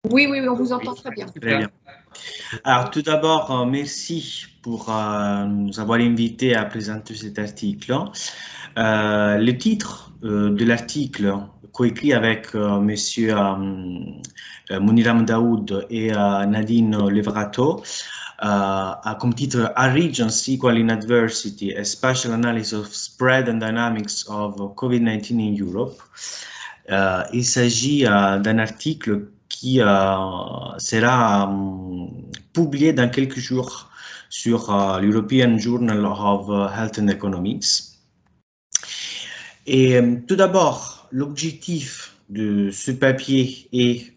Oui, oui, oui, on vous Oui, entend très bien. très bien. Alors, tout d'abord, merci pour nous avoir invités à présenter cet article. Le titre de l'article, coécrit avec Monsieur Mouniram Daoud et Nadine Levrato, a comme titre A Regions Equal in Adversity, a Spatial Analysis of Spread and Dynamics of COVID-19 in Europe. Il s'agit d'un article qui sera publié dans quelques jours sur l'European Journal of Health and Economics. Et tout d'abord, l'objectif de ce papier est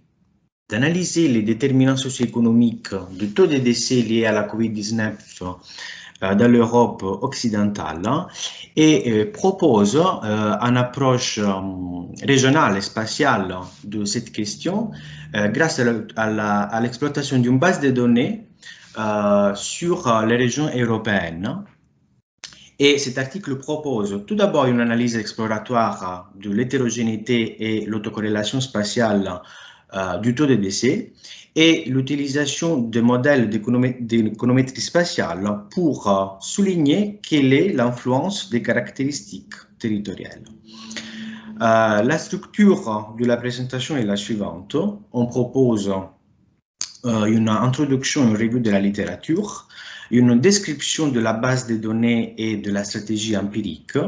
d'analyser les déterminants socio-économiques du taux de décès liés à la COVID-19 dans l'Europe occidentale et propose une approche régionale et spatiale de cette question grâce à l'exploitation d'une base de données sur les régions européennes. Et cet article propose tout d'abord une analyse exploratoire de l'hétérogénéité et l'autocorrélation spatiale du taux de décès et l'utilisation de modèles d'économétrie spatiale pour souligner quelle est l'influence des caractéristiques territoriales. La structure de la présentation est la suivante. On propose une introduction, une revue de la littérature, une description de la base de données et de la stratégie empirique,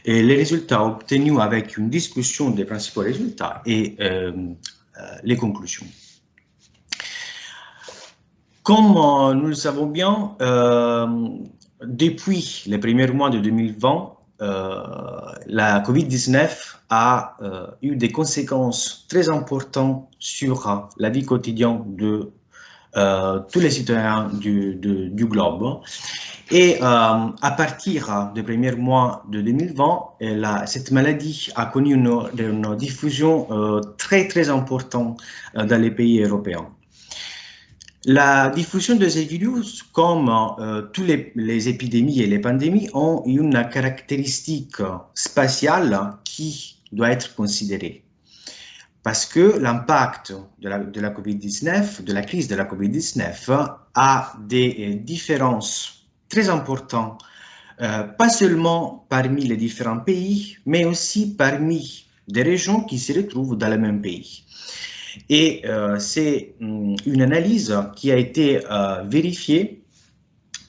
et les résultats obtenus avec une discussion des principaux résultats et les conclusions. Comme nous le savons bien, depuis les premiers mois de 2020, la COVID-19 a eu des conséquences très importantes sur la vie quotidienne de tous les citoyens du globe. Et à partir des premiers mois de 2020, cette maladie a connu une diffusion très, très importante dans les pays européens. La diffusion de ces virus, comme toutes les épidémies et les pandémies, ont une caractéristique spatiale qui doit être considérée. Parce que l'impact de la COVID-19, de la crise de la COVID-19, a des différences très importantes, pas seulement parmi les différents pays, mais aussi parmi des régions qui se retrouvent dans le même pays. Et c'est une analyse qui a été vérifiée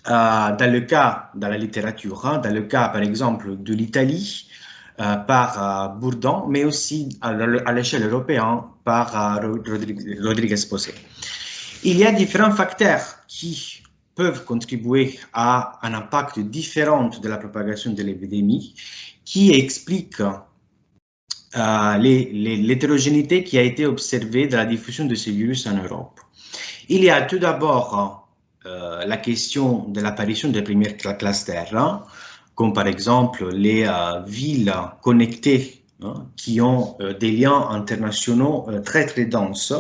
dans le cas, dans la littérature, dans le cas par exemple de l'Italie, par Bourdon, mais aussi à l'échelle européenne par Rodriguez Posé. Il y a différents facteurs qui peuvent contribuer à un impact différent de la propagation de l'épidémie, qui expliquent l'hétérogénéité qui a été observée dans la diffusion de ces virus en Europe. Il y a tout d'abord la question de l'apparition des premiers clusters, comme par exemple les villes connectées qui ont des liens internationaux très très denses,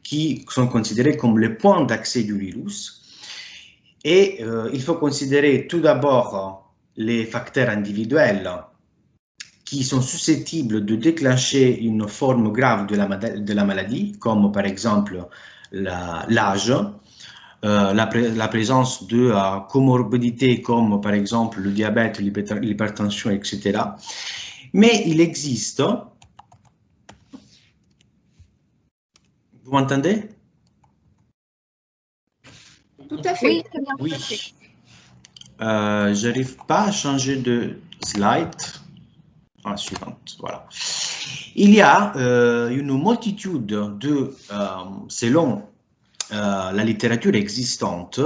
qui sont considérés comme le point d'accès du virus. Et il faut considérer tout d'abord les facteurs individuels qui sont susceptibles de déclencher une forme grave de la maladie, comme par exemple l'âge, la présence de comorbidités comme par exemple le diabète, l'hypertension, etc. Mais il existe, vous m'entendez? Tout à fait. Oui, très bien. Oui. J'arrive pas à changer de slide. Suivante, voilà. Il y a une multitude de, selon la littérature existante,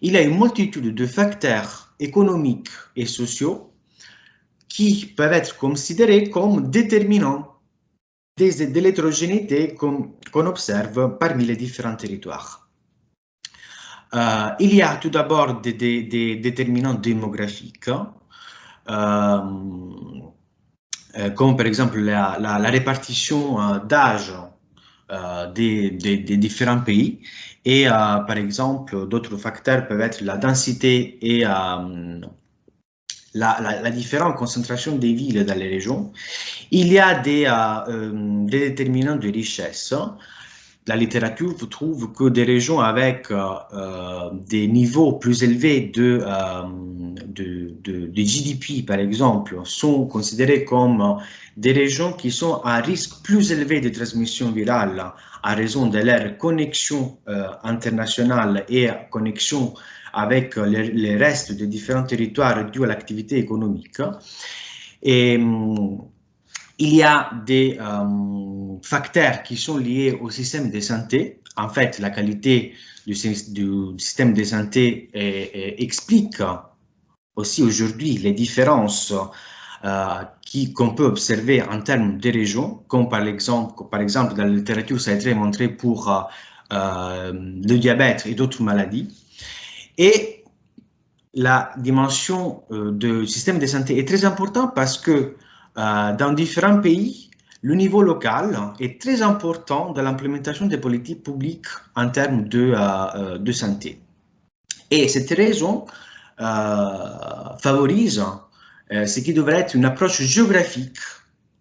il y a une multitude de facteurs économiques et sociaux qui peuvent être considérés comme déterminants de l'hétérogénéité qu'on observe parmi les différents territoires. Il y a tout d'abord des déterminants démographiques, comme par exemple la répartition d'âge des différents pays. Et par exemple, d'autres facteurs peuvent être la densité et la différente concentration des villes dans les régions. Il y a des déterminants de richesse la littérature trouve que des régions avec des niveaux plus élevés de GDP, par exemple, sont considérées comme des régions qui sont à risque plus élevé de transmission virale à raison de leur connexion internationale et connexion avec les restes des différents territoires dus à l'activité économique. Et il y a des facteurs qui sont liés au système de santé. En fait, la qualité du système de santé explique aussi aujourd'hui les différences qu'on peut observer en termes de régions, comme par exemple dans la littérature, ça a été montré pour le diabète et d'autres maladies. Et la dimension du système de santé est très importante parce que dans différents pays, le niveau local est très important dans l'implémentation des politiques publiques en termes de santé. Et cette raison favorise ce qui devrait être une approche géographique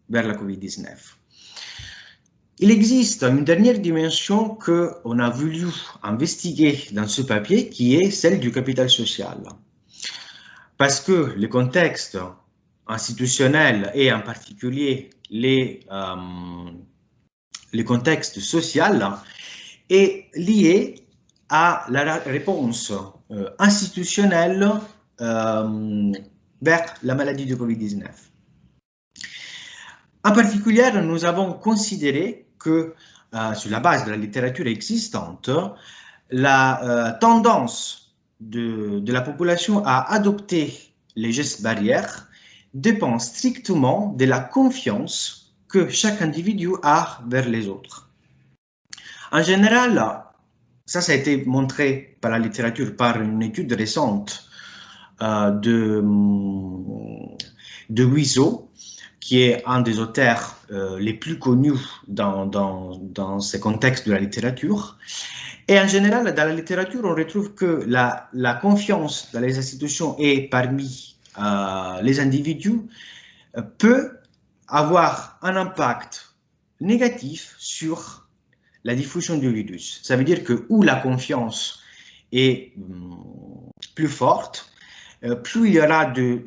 vers la COVID-19. Il existe une dernière dimension qu'on a voulu investiguer dans ce papier, qui est celle du capital social. Parce que le contexte institutionnel et en particulier le contexte social est lié à la réponse institutionnelle vers la maladie de COVID-19. En particulier, nous avons considéré que, sur la base de la littérature existante, la tendance de la population à adopter les gestes barrières dépend strictement de la confiance que chaque individu a vers les autres. En général, ça a été montré par la littérature, par une étude récente de Guizot, qui est un des auteurs les plus connus dans ce contexte de la littérature. Et en général, dans la littérature, on retrouve que la confiance dans les institutions et parmi les individus peut avoir un impact négatif sur la diffusion du virus. Ça veut dire que où la confiance est plus forte, plus il y aura de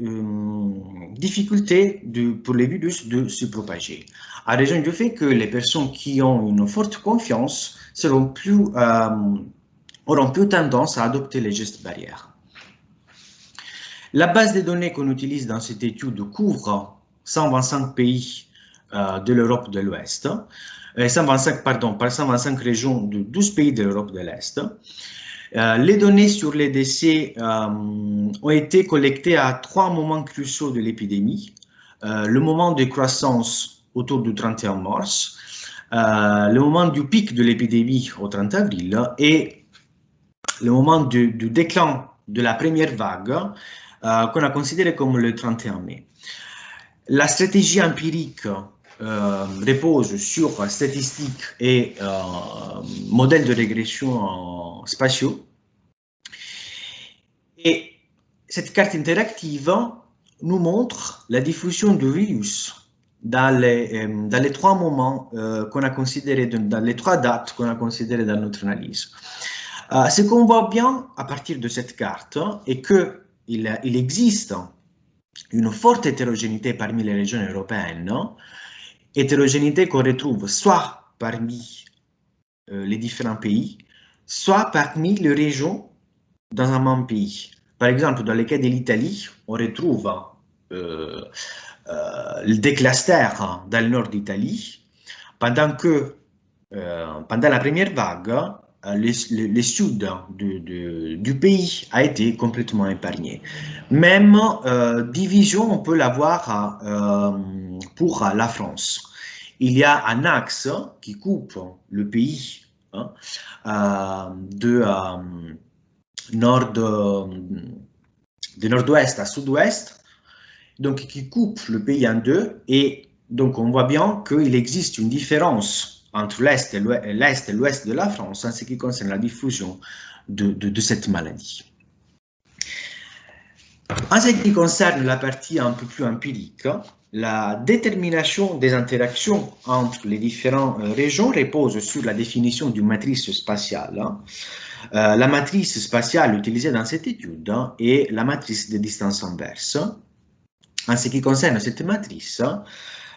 difficultés pour les virus de se propager. À raison du fait que les personnes qui ont une forte confiance auront plus tendance à adopter les gestes barrières. La base de données qu'on utilise dans cette étude couvre 125 pays de l'Europe de l'Ouest, 125 régions de 12 pays de l'Europe de l'Est. Les données sur les décès ont été collectées à 3 moments cruciaux de l'épidémie. Le moment de croissance autour du 31 mars, le moment du pic de l'épidémie au 30 avril et le moment du déclin de la première vague qu'on a considéré comme le 31 mai. La stratégie empirique repose sur statistiques et modèles de régression spatiaux. Et cette carte interactive nous montre la diffusion du virus dans les 3 moments qu'on a considérés, dans les 3 dates qu'on a considérées dans notre analyse. Ce qu'on voit bien à partir de cette carte est qu'il existe une forte hétérogénéité parmi les régions européennes, hétérogénéité qu'on retrouve soit parmi les différents pays, soit parmi les régions dans un même pays. Par exemple, dans le cas de l'Italie, on retrouve des clusters dans le nord d'Italie, pendant que pendant la première vague, le sud du pays a été complètement épargné. Même division, on peut l'avoir pour la France. Il y a un axe qui coupe le pays de nord-ouest à sud-ouest, donc qui coupe le pays en deux, et donc on voit bien qu'il existe une différence entre l'Est et l'Ouest de la France en ce qui concerne la diffusion de cette maladie. En ce qui concerne la partie un peu plus empirique, la détermination des interactions entre les différentes régions repose sur la définition d'une matrice spatiale. La matrice spatiale utilisée dans cette étude est la matrice de distance inverse. En ce qui concerne cette matrice,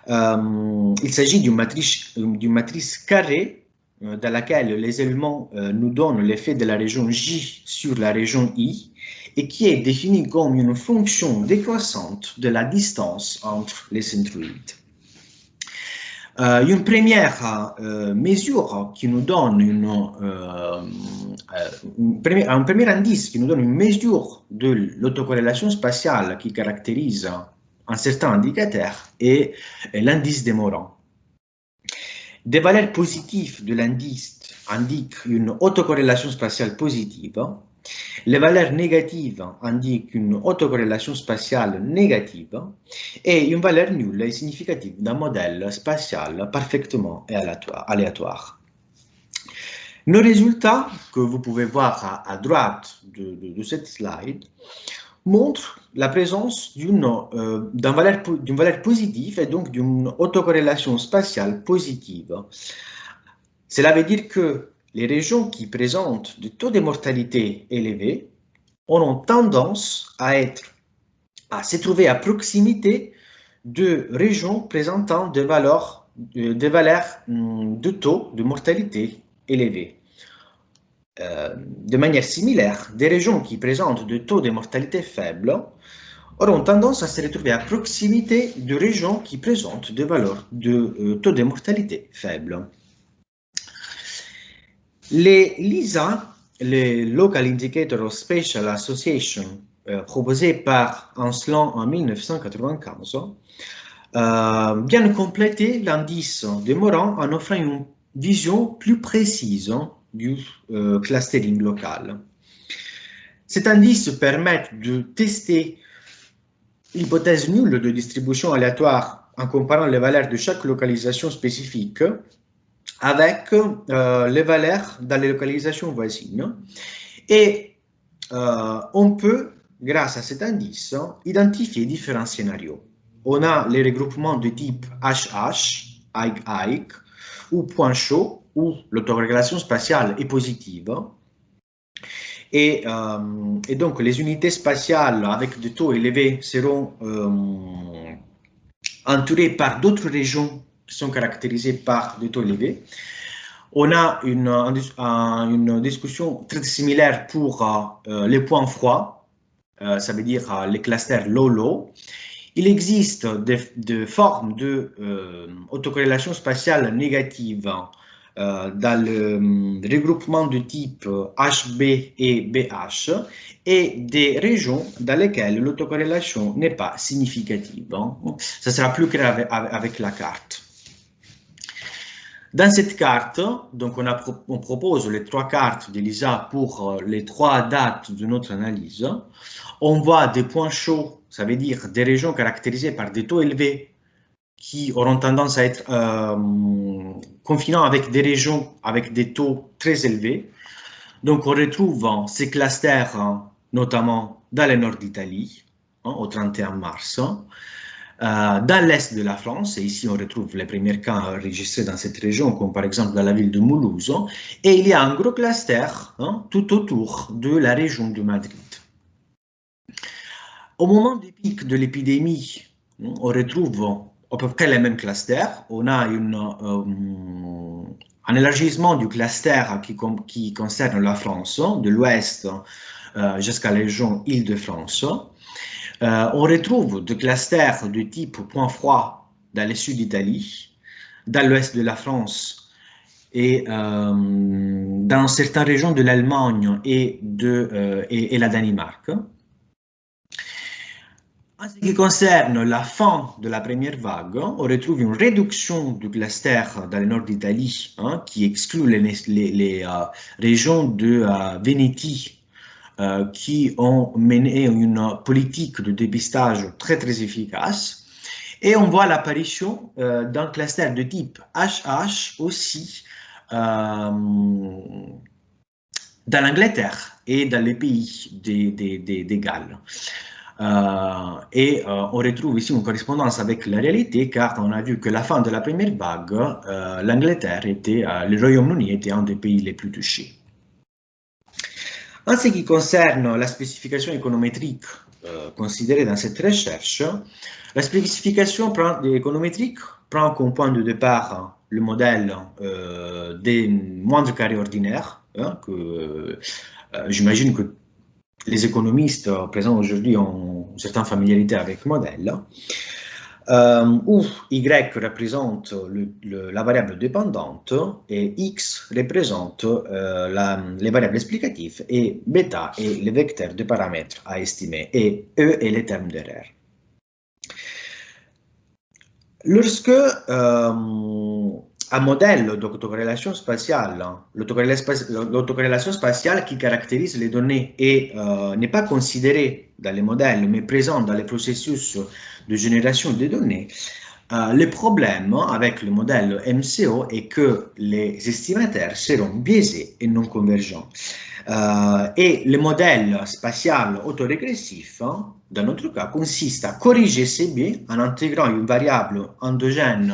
il s'agit d'une matrice carrée dans laquelle les éléments nous donnent l'effet de la région J sur la région I et qui est définie comme une fonction décroissante de la distance entre les centroïdes. Une première mesure qui nous donne un premier indice qui nous donne une mesure de l'autocorrélation spatiale qui caractérise un certain indicateur est l'indice de Morin. Des valeurs positives de l'indice indiquent une autocorrélation spatiale positive. Les valeurs négatives indiquent une autocorrélation spatiale négative et une valeur nulle est significative d'un modèle spatial parfaitement aléatoire. Nos résultats, que vous pouvez voir à droite de cette slide, montrent la présence d'une valeur positive et donc d'une autocorrélation spatiale positive. Cela veut dire que les régions qui présentent des taux de mortalité élevés auront tendance à se trouver à proximité de régions présentant des valeurs de taux de mortalité élevés. De manière similaire, des régions qui présentent des taux de mortalité faibles auront tendance à se retrouver à proximité de régions qui présentent des valeurs de taux de mortalité faibles. Les LISA, les Local Indicator of Spatial Association, proposés par Ancelin en 1995, viennent compléter l'indice de Morin en offrant une vision plus précise du clustering local. Cet indice permet de tester l'hypothèse nulle de distribution aléatoire en comparant les valeurs de chaque localisation spécifique avec les valeurs dans les localisations voisines. Et on peut, grâce à cet indice, identifier différents scénarios. On a les regroupements de type HH, AIG, ou point chaud, où l'autorégulation spatiale est positive. Et donc, les unités spatiales avec des taux élevés seront entourées par d'autres régions qui sont caractérisées par des taux élevés. On a une discussion très similaire pour les points froids, ça veut dire les clusters low-low. Il existe des formes d'autocorrélation spatiale négative dans le regroupement de type HB et BH et des régions dans lesquelles l'autocorrélation n'est pas significative. Ça sera plus clair avec la carte. Dans cette carte, donc on propose les trois cartes de l'ISA pour les trois dates de notre analyse. On voit des points chauds, ça veut dire des régions caractérisées par des taux élevés qui auront tendance à être confinants avec des régions avec des taux très élevés. Donc on retrouve ces clusters notamment dans le nord d'Italie, au 31 mars. Dans l'est de la France, et ici on retrouve les premiers cas enregistrés dans cette région, comme par exemple dans la ville de Mulhouse, et il y a un gros cluster tout autour de la région de Madrid. Au moment du pic de l'épidémie, on retrouve à peu près les mêmes clusters. On a un élargissement du cluster qui concerne la France, de l'ouest jusqu'à la région Île-de-France. On retrouve des clusters de type point froid dans le sud d'Italie, dans l'ouest de la France et dans certaines régions de l'Allemagne et la Danemark. En ce qui concerne la fin de la première vague, on retrouve une réduction du cluster dans le nord d'Italie qui exclut les régions de Vénétie qui ont mené une politique de dépistage très efficace. Et on voit l'apparition d'un cluster de type HH aussi dans l'Angleterre et dans les pays des Galles. On retrouve ici une correspondance avec la réalité, car on a vu que la fin de la première vague, l'Angleterre le Royaume-Uni était un des pays les plus touchés. En ce qui concerne la spécification économétrique considérée dans cette recherche, la spécification économétrique prend comme point de départ le modèle des moindres carrés ordinaires, que j'imagine que les économistes présents aujourd'hui ont une certaine familiarité avec le modèle, où Y représente la variable dépendante et X représente les variables explicatives et bêta est le vecteur de paramètres à estimer et E est le terme d'erreur. Lorsque un modèle d'autocorrélation spatiale, l'autocorrélation spatiale qui caractérise les données n'est pas considérée dans les modèles, mais présente dans les processus de génération des données, le problème avec le modèle MCO est que les estimateurs seront biaisés et non convergents. Et le modèle spatial autorégressif, dans notre cas, consiste à corriger ces biais en intégrant une variable endogène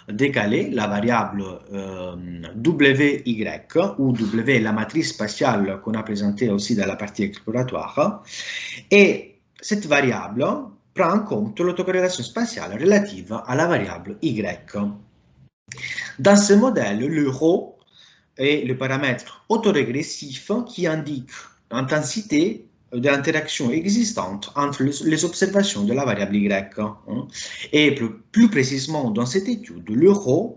décalée, la variable WY, où W est la matrice spatiale qu'on a présentée aussi dans la partie exploratoire. Et cette variable prend en compte l'autocorrélation spatiale relative à la variable Y. Dans ce modèle, le ρ est le paramètre autorégressif qui indique l'intensité de l'interaction existante entre les observations de la variable Y. Et plus précisément dans cette étude, le ρ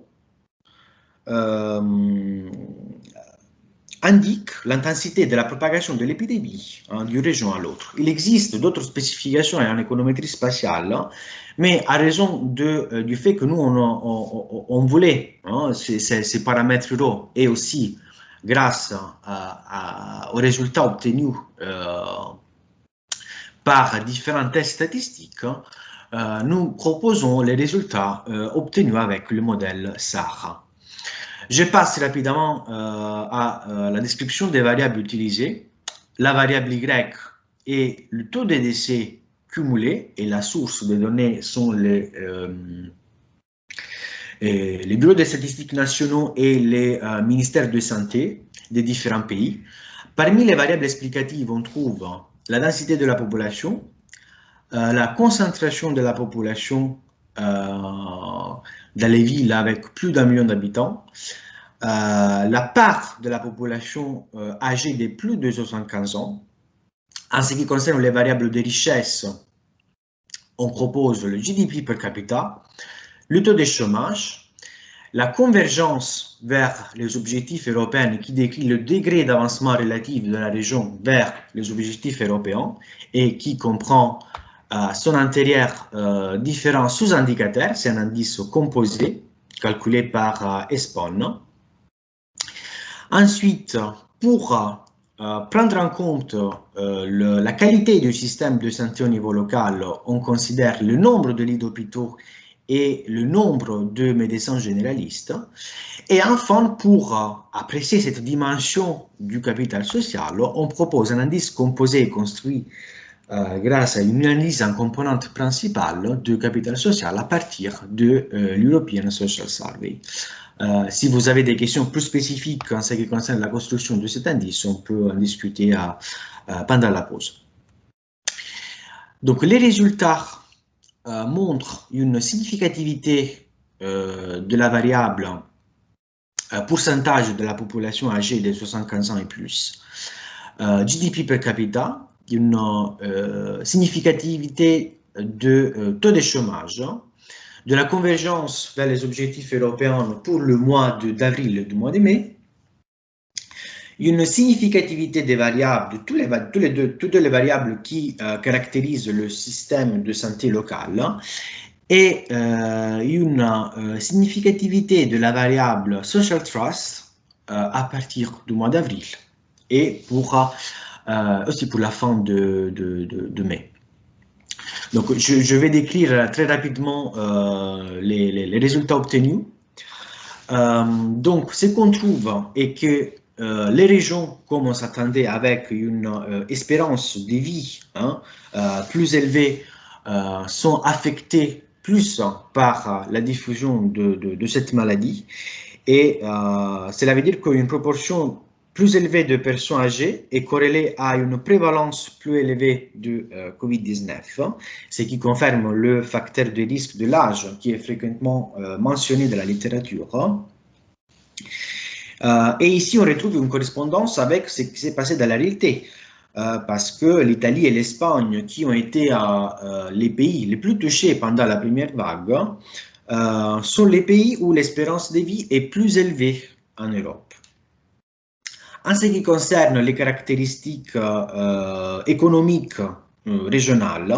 indique l'intensité de la propagation de l'épidémie d'une région à l'autre. Il existe d'autres spécifications en économétrie spatiale, mais à raison du fait que nous, on voulait ces paramètres ρ et aussi grâce aux résultats obtenus par différents tests statistiques, nous proposons les résultats obtenus avec le modèle SAR. Je passe rapidement à la description des variables utilisées. La variable Y est le taux de décès cumulé et la source des données sont les bureaux des statistiques nationaux et les ministères de santé des différents pays. Parmi les variables explicatives, on trouve la densité de la population, la concentration de la population dans les villes avec plus d'1 million d'habitants, la part de la population âgée de plus de 75 ans. En ce qui concerne les variables de richesse, on propose le GDP per capita, le taux de chômage, la convergence vers les objectifs européens qui décrit le degré d'avancement relatif de la région vers les objectifs européens et qui comprend son intérieur différents sous-indicateurs, c'est un indice composé calculé par ESPON. Ensuite, pour prendre en compte la qualité du système de santé au niveau local, on considère le nombre de lits d'hôpitaux et le nombre de médecins généralistes. Et enfin, pour apprécier cette dimension du capital social, on propose un indice composé construit grâce à une analyse en composante principale du capital social à partir de l'European Social Survey. Si vous avez des questions plus spécifiques en ce qui concerne la construction de cet indice, on peut en discuter pendant la pause. Donc, les résultats montrent une significativité de la variable pourcentage de la population âgée de 75 ans et plus, GDP per capita, une significativité de taux de chômage, de la convergence vers les objectifs européens pour le mois d'avril et du mois de mai, une significativité des variables, de toutes les variables qui caractérisent le système de santé local, et une significativité de la variable Social Trust à partir du mois d'avril et aussi pour la fin de mai. Donc, je vais décrire très rapidement les résultats obtenus. Donc, ce qu'on trouve est que les régions, comme on s'attendait, avec une espérance de vie plus élevée, sont affectées plus par la diffusion de cette maladie. Et cela veut dire qu'une proportion plus élevée de personnes âgées est corrélée à une prévalence plus élevée de Covid-19, ce qui confirme le facteur de risque de l'âge qui est fréquemment mentionné dans la littérature. Et ici, on retrouve une correspondance avec ce qui s'est passé dans la réalité, parce que l'Italie et l'Espagne, qui ont été les pays les plus touchés pendant la première vague, sont les pays où l'espérance de vie est plus élevée en Europe. En ce qui concerne les caractéristiques économiques régionales,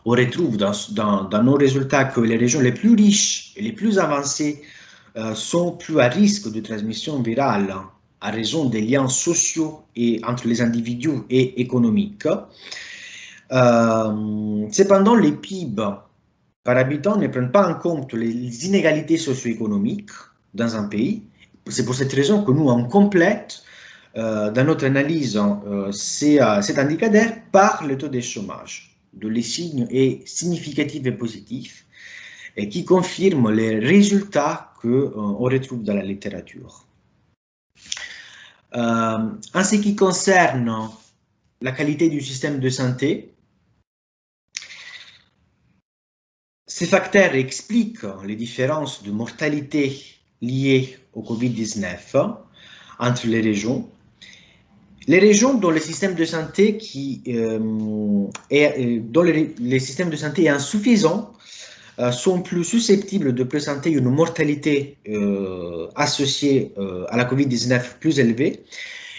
on retrouve dans nos résultats que les régions les plus riches et les plus avancées sont plus à risque de transmission virale à raison des liens sociaux entre les individus et économiques. Cependant, les PIB par habitant ne prennent pas en compte les inégalités socio-économiques dans un pays. C'est pour cette raison que nous, on complète dans notre analyse cet indicateur par le taux de chômage, dont les signes est significatif et positif, et qui confirme les résultats qu'on retrouve dans la littérature. En ce qui concerne la qualité du système de santé, ces facteurs expliquent les différences de mortalité liées au Covid-19 entre les régions. Les régions dont le système de santé est insuffisant sont plus susceptibles de présenter une mortalité associée à la Covid-19 plus élevée.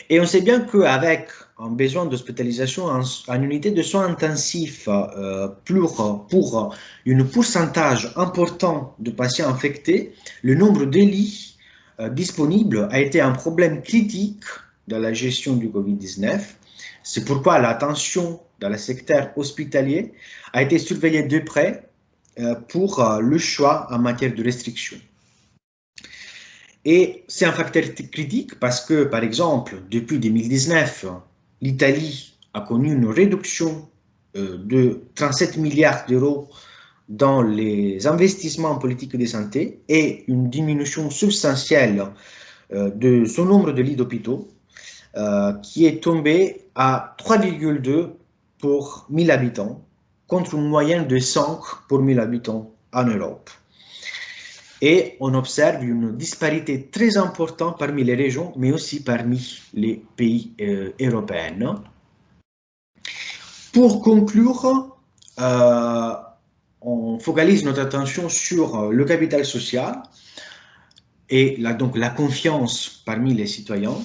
Et on sait bien qu'avec un besoin d'hospitalisation en unité de soins intensifs pour un pourcentage important de patients infectés, le nombre de lits disponibles a été un problème critique dans la gestion du Covid-19. C'est pourquoi l'attention dans le secteur hospitalier a été surveillée de près pour le choix en matière de restriction. Et c'est un facteur critique parce que, par exemple, depuis 2019, l'Italie a connu une réduction de 37 milliards d'euros dans les investissements en politique de santé et une diminution substantielle de son nombre de lits d'hôpitaux qui est tombé à 3,2 pour 1000 habitants contre une moyenne de 5 pour 1000 habitants en Europe. Et on observe une disparité très importante parmi les régions, mais aussi parmi les pays européens. Pour conclure, on focalise notre attention sur le capital social et donc la confiance parmi les citoyens.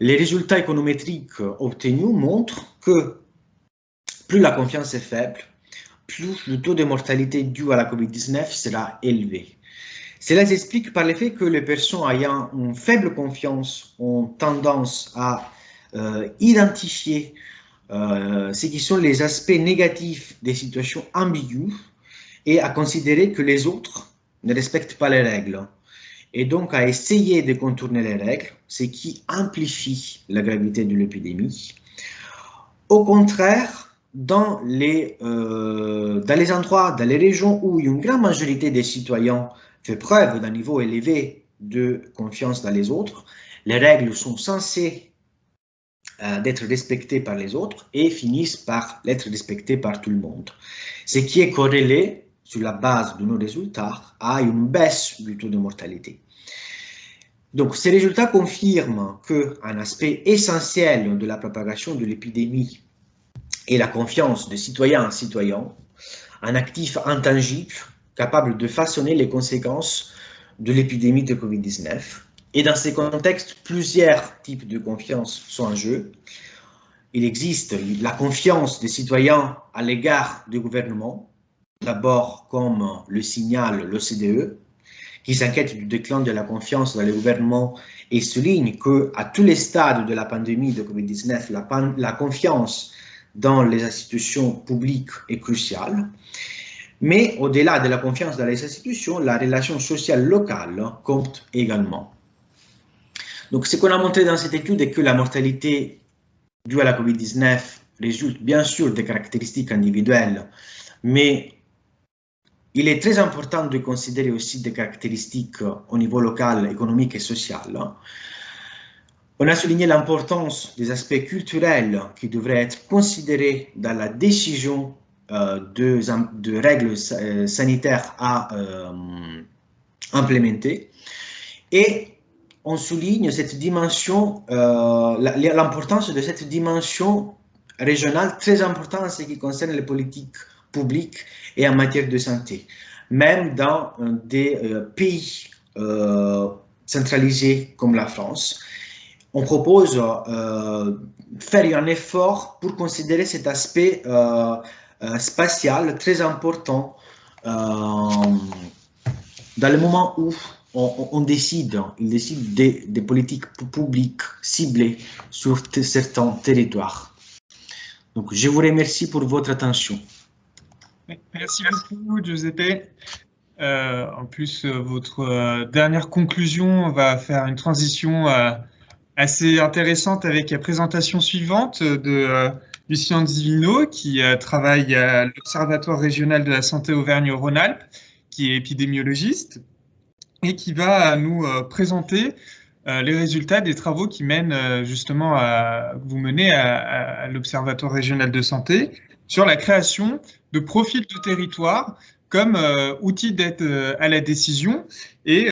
Les résultats économétriques obtenus montrent que plus la confiance est faible, plus le taux de mortalité dû à la Covid-19 sera élevé. Cela s'explique par le fait que les personnes ayant une faible confiance ont tendance à identifier ce qui sont les aspects négatifs des situations ambiguës et à considérer que les autres ne respectent pas les règles. Et donc à essayer de contourner les règles, ce qui amplifie la gravité de l'épidémie. Au contraire, dans les endroits, dans les régions où une grande majorité des citoyens fait preuve d'un niveau élevé de confiance dans les autres, les règles sont censées d'être respectées par les autres et finissent par l'être respectées par tout le monde. Ce qui est corrélé, sur la base de nos résultats, à une baisse du taux de mortalité. Donc, ces résultats confirment qu'un aspect essentiel de la propagation de l'épidémie est la confiance de citoyen en citoyen, un actif intangible capable de façonner les conséquences de l'épidémie de Covid-19. Et dans ces contextes, plusieurs types de confiance sont en jeu. Il existe la confiance des citoyens à l'égard du gouvernement, d'abord comme le signale l'OCDE, qui s'inquiète du déclin de la confiance dans le gouvernement et souligne qu'à tous les stades de la pandémie de Covid-19, la confiance dans les institutions publiques est cruciale. Mais au-delà de la confiance dans les institutions, la relation sociale locale compte également. Donc, ce qu'on a montré dans cette étude est que la mortalité due à la COVID-19 résulte bien sûr des caractéristiques individuelles, mais il est très important de considérer aussi des caractéristiques au niveau local, économique et social. On a souligné l'importance des aspects culturels qui devraient être considérés dans la décision de règles sanitaires à implémenter. Et on souligne cette dimension, l'importance de cette dimension régionale très importante en ce qui concerne les politiques publiques et en matière de santé. Même dans des pays centralisés comme la France, on propose faire un effort pour considérer cet aspect spatial très important dans le moment où on décide des politiques publiques ciblées sur certains territoires. Donc, je vous remercie pour votre attention. Merci beaucoup, Giuseppe. En plus, votre dernière conclusion va faire une transition assez intéressante avec la présentation suivante de Lucien Divino, qui travaille à l'Observatoire régional de la santé Auvergne-Rhône-Alpes, qui est épidémiologiste, et qui va nous présenter les résultats des travaux qui mènent justement vous menez à l'Observatoire régional de santé sur la création de profils de territoire comme outil d'aide à la décision et